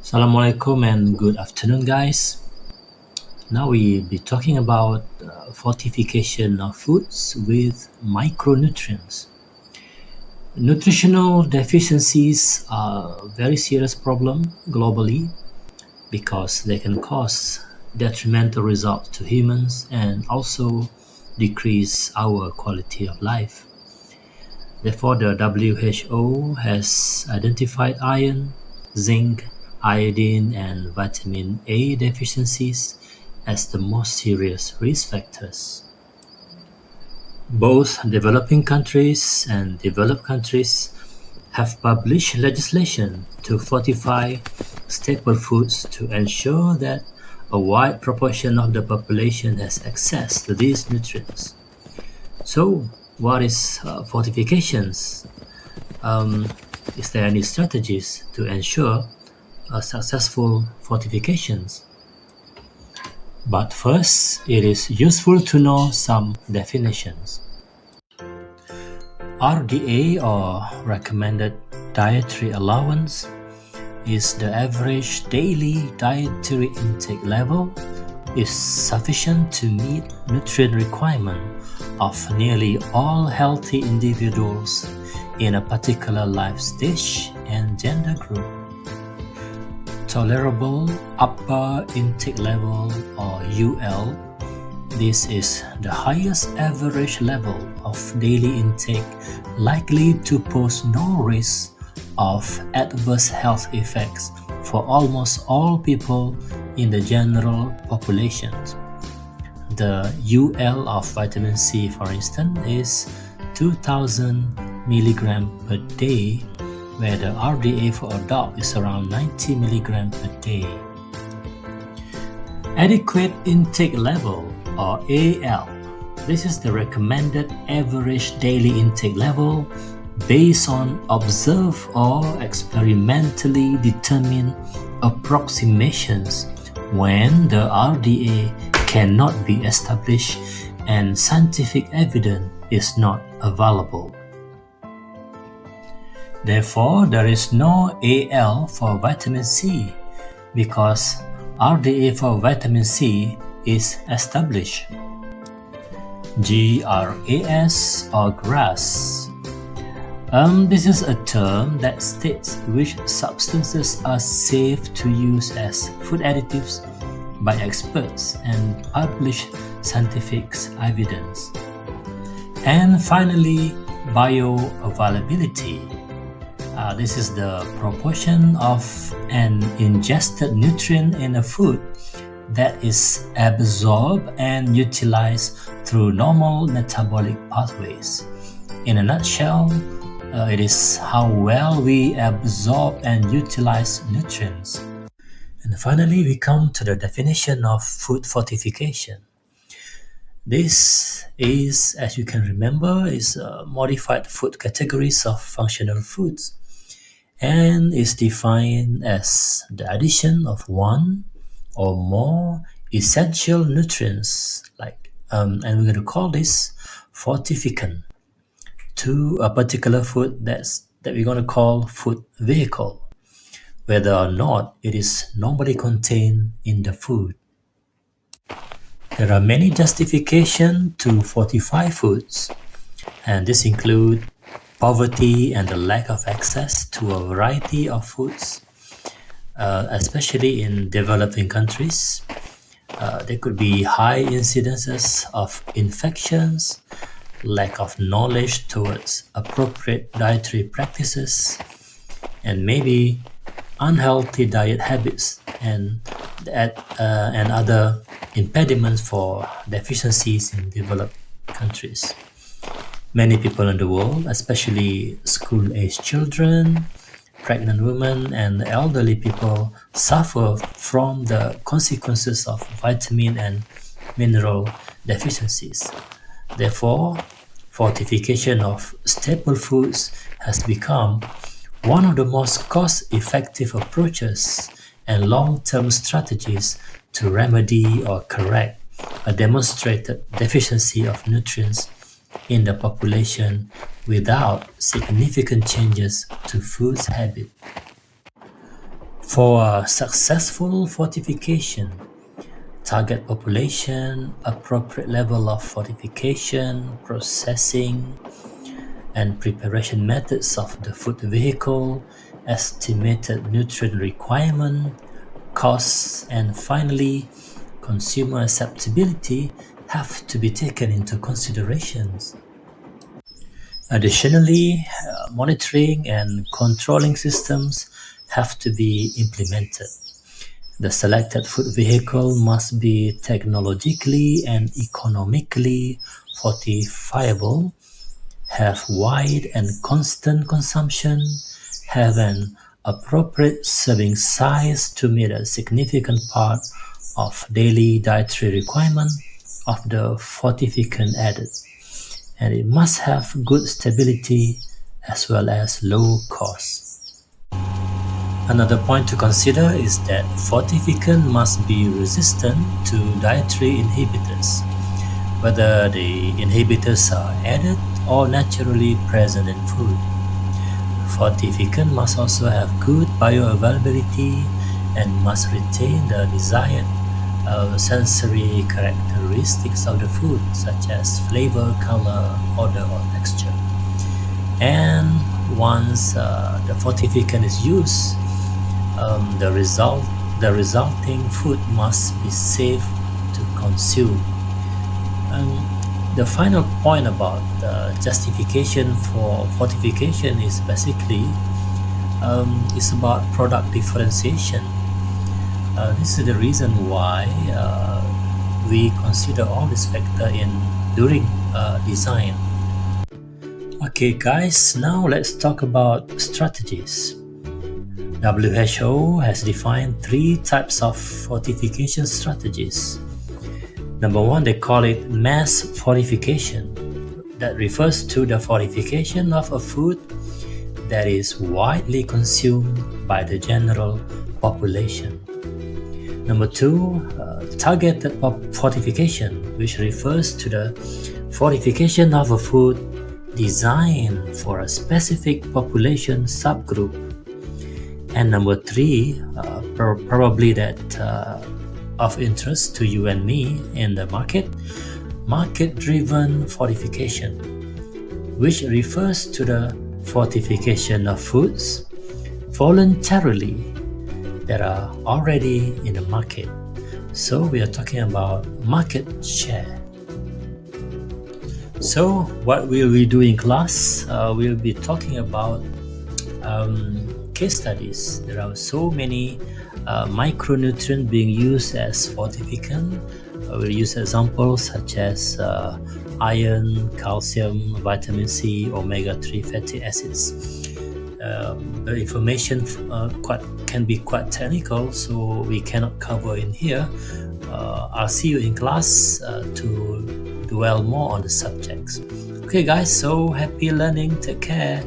Assalamualaikum and good afternoon, guys. Now we'll be talking about fortification of foods with micronutrients. Nutritional deficiencies are a very serious problem globally because they can cause detrimental results to humans and also decrease our quality of life. Therefore, the WHO has identified iron, zinc, iodine, and vitamin A deficiencies as the most serious risk factors. Both developing countries and developed countries have published legislation to fortify staple foods to ensure that a wide proportion of the population has access to these nutrients. So, what is fortifications? Um, is there any strategies to ensure a successful fortifications? But first, it is useful to know some definitions. RDA, or recommended dietary allowance, is the average daily dietary intake level is sufficient to meet nutrient requirement of nearly all healthy individuals in a particular life stage and gender group. Tolerable upper intake level, or UL, this is the highest average level of daily intake likely to pose no risk of adverse health effects for almost all people in the general population. The UL of vitamin C, for instance, is 2000 milligram per day, where the RDA for adult is around 90 milligram per day. Adequate intake level, or AL. This is the recommended average daily intake level based on observed or experimentally determined approximations when the RDA cannot be established and scientific evidence is not available. Therefore, there is no AL for vitamin C because RDA for vitamin C is established. GRAS, or GRAS. This is a term that states which substances are safe to use as food additives by experts and published scientific evidence. And finally, bioavailability. This is the proportion of an ingested nutrient in a food that is absorbed and utilized through normal metabolic pathways. In a nutshell, it is how well we absorb and utilize nutrients. And finally, we come to the definition of food fortification. This is, as you can remember, is modified food categories of functional foods and is defined as the addition of one or more essential nutrients, and we're going to call this fortificant, to a particular food that we're going to call food vehicle, whether or not it is normally contained in the food. There are many justifications to fortify foods, and this include poverty and the lack of access to a variety of foods, especially in developing countries. There could be high incidences of infections, lack of knowledge towards appropriate dietary practices, and maybe unhealthy diet habits and other impediments for deficiencies in developed countries. Many people in the world, especially school-aged children, pregnant women, and elderly people, suffer from the consequences of vitamin and mineral deficiencies. Therefore, fortification of staple foods has become one of the most cost-effective approaches and long-term strategies to remedy or correct a demonstrated deficiency of nutrients in the population without significant changes to food habit. For a successful fortification, target population, appropriate level of fortification, processing, and preparation methods of the food vehicle, estimated nutrient requirement, costs, and finally, consumer acceptability have to be taken into considerations. Additionally, monitoring and controlling systems have to be implemented. The selected food vehicle must be technologically and economically fortifiable, have wide and constant consumption, have an appropriate serving size to meet a significant part of daily dietary requirement of the fortificant added, and it must have good stability as well as low cost. Another point to consider is that fortificant must be resistant to dietary inhibitors, whether the inhibitors are added or naturally present in food. Fortificant must also have good bioavailability and must retain the desired sensory characteristics of the food, such as flavor, color, odor, or texture. And once the fortificant is used, the resulting food must be safe to consume. The final point about justification for fortification is basically it's about product differentiation. This is the reason why we consider all this factor in during design. Okay, guys, now let's talk about strategies. WHO has defined 3 types of fortification strategies. Number 1, they call it mass fortification. That refers to the fortification of a food that is widely consumed by the general population. Number 2, targeted fortification, which refers to the fortification of a food designed for a specific population subgroup. And number 3, probably that of interest to you and me in the market-driven fortification, which refers to the fortification of foods voluntarily that are already in the market. So we are talking about market share. So what will we do in class? We'll be talking about case studies. There are so many micronutrients being used as fortificant. We'll use examples such as iron, calcium, vitamin C, omega-3 fatty acids. The information can be quite technical, so we cannot cover in here. I'll see you in class to dwell more on the subjects. Okay guys, so happy learning. Take care.